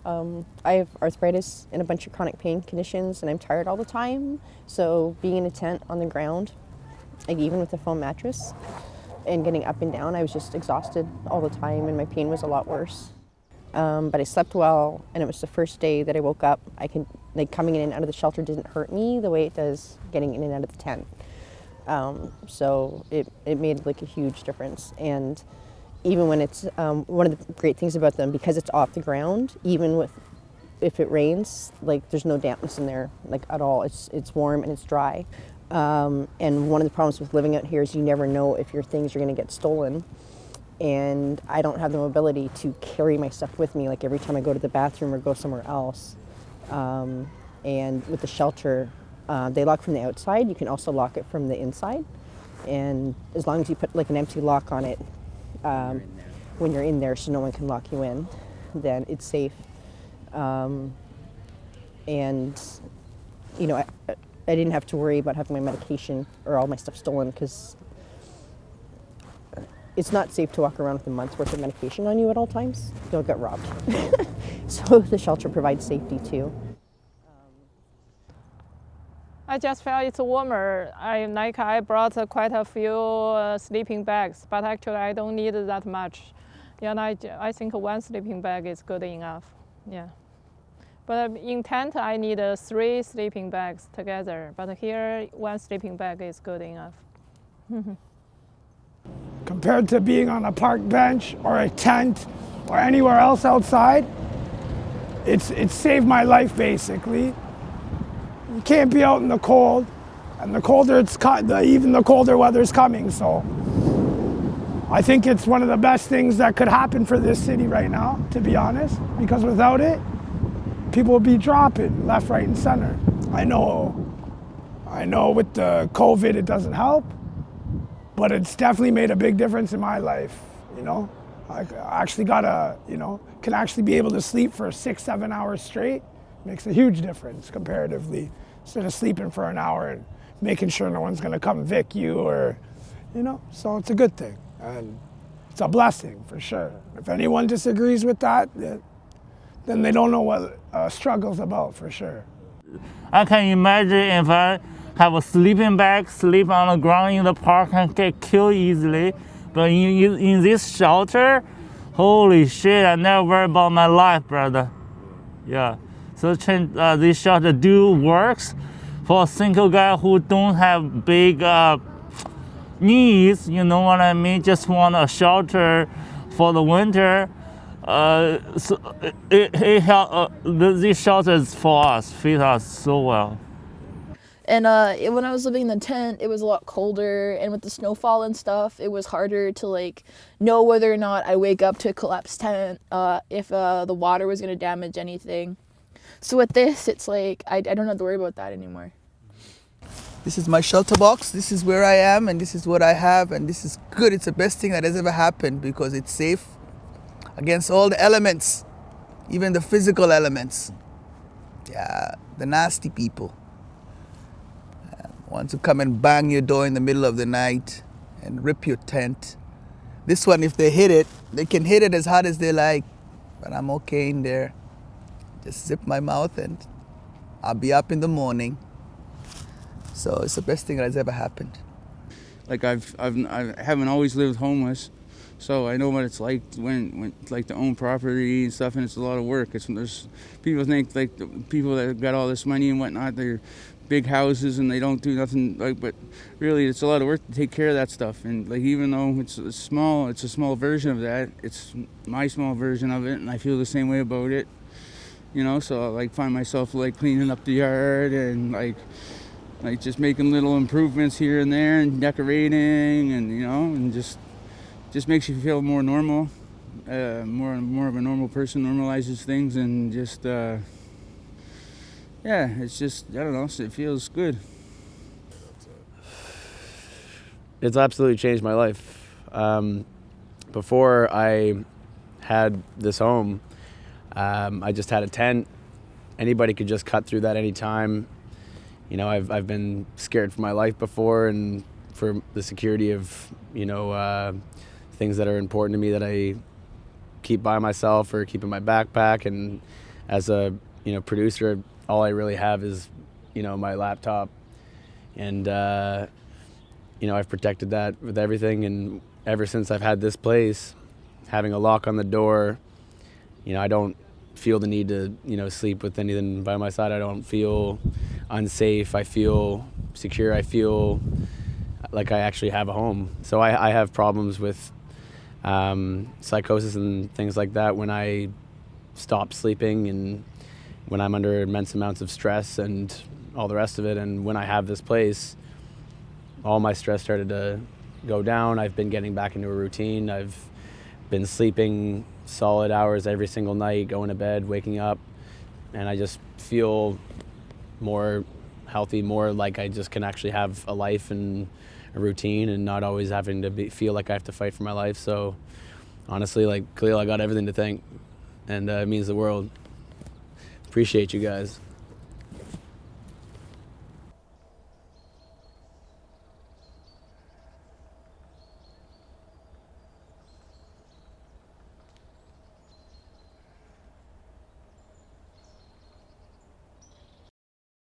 I have arthritis and a bunch of chronic pain conditions, and I'm tired all the time. So being in a tent on the ground, like even with a foam mattress, and getting up and down, I was just exhausted all the time, and my pain was a lot worse. But I slept well, and it was the first day that I woke up. I could, like, coming in and out of the shelter didn't hurt me the way it does getting in and out of the tent. So it made like a huge difference. And even when it's one of the great things about them, because it's off the ground, even with if it rains, like there's no dampness in there like at all. It's warm and it's dry. And one of the problems with living out here is you never know if your things are going to get stolen. And I don't have the mobility to carry my stuff with me, like every time I go to the bathroom or go somewhere else. And with the shelter, they lock from the outside. You can also lock it from the inside. And as long as you put like an empty lock on it when you're in there so no one can lock you in, then it's safe. And, you know, I didn't have to worry about having my medication or all my stuff stolen, because it's not safe to walk around with a month's worth of medication on you at all times. You'll get robbed. So the shelter provides safety too. I just felt it's warmer. I brought quite a few sleeping bags, but actually I don't need that much. Yeah, and I think one sleeping bag is good enough. Yeah. But in tent, I need 3 sleeping bags together. But here, 1 sleeping bag is good enough. Compared to being on a park bench or a tent or anywhere else outside, it's saved my life basically. You can't be out in the cold, and even the colder weather's coming. So I think it's one of the best things that could happen for this city right now, to be honest, because without it, people would be dropping left, right, and center. I know with the COVID it doesn't help, but it's definitely made a big difference in my life, you know. I actually can actually be able to sleep for 6-7 hours straight. Makes a huge difference comparatively, instead of sleeping for an hour and making sure no one's gonna come evict you or, you know, so it's a good thing. And it's a blessing for sure. If anyone disagrees with that, then they don't know what struggle's about for sure. I can imagine if I have a sleeping bag, sleep on the ground in the park and get killed easily. But in this shelter, holy shit, I never worry about my life, brother. Yeah. So this shelter works for a single guy who don't have big needs, you know what I mean? Just want a shelter for the winter. So these shelters for us fit us so well. And when I was living in the tent, it was a lot colder, and with the snowfall and stuff, it was harder to like know whether or not I wake up to a collapsed tent, if the water was gonna damage anything. So with this, it's like I don't have to worry about that anymore. This is my shelter box. This is where I am, and this is what I have, and this is good. It's the best thing that has ever happened because it's safe against all the elements, even the physical elements. Yeah, the nasty people want to come and bang your door in the middle of the night and rip your tent. This one, if they hit it, they can hit it as hard as they like, but I'm okay in there. Just zip my mouth and I'll be up in the morning. So it's the best thing that has ever happened. Like I haven't always lived homeless, so I know what it's like when like to own property and stuff, and it's a lot of work. There's people think like the people that got all this money and whatnot, they're big houses and they don't do nothing, but really it's a lot of work to take care of that stuff. And like even though it's a small version of that, it's my small version of it, and I feel the same way about it. You know, so I like find myself like cleaning up the yard and like just making little improvements here and there and decorating, and you know, and just makes you feel more normal, more of a normal person, normalizes things, and just yeah, it's just, I don't know, it feels good. It's absolutely changed my life. Before I had this home, I just had a tent. Anybody could just cut through that anytime. You know, I've been scared for my life before, and for the security of, you know, things that are important to me that I keep by myself or keep in my backpack. And as a producer, all I really have is my laptop, and I've protected that with everything. And ever since I've had this place, having a lock on the door, I don't feel the need to sleep with anything by my side. I don't feel unsafe. I feel secure. I feel like I actually have a home. So I have problems with psychosis and things like that when I stop sleeping and when I'm under immense amounts of stress and all the rest of it. And when I have this place, all my stress started to go down. I've been getting back into a routine. I've been sleeping solid hours every single night, going to bed, waking up, and I just feel more healthy, more like I just can actually have a life and a routine and not always having to feel like I have to fight for my life. So honestly, like Khalil, I got everything to thank, and it means the world. Appreciate you guys.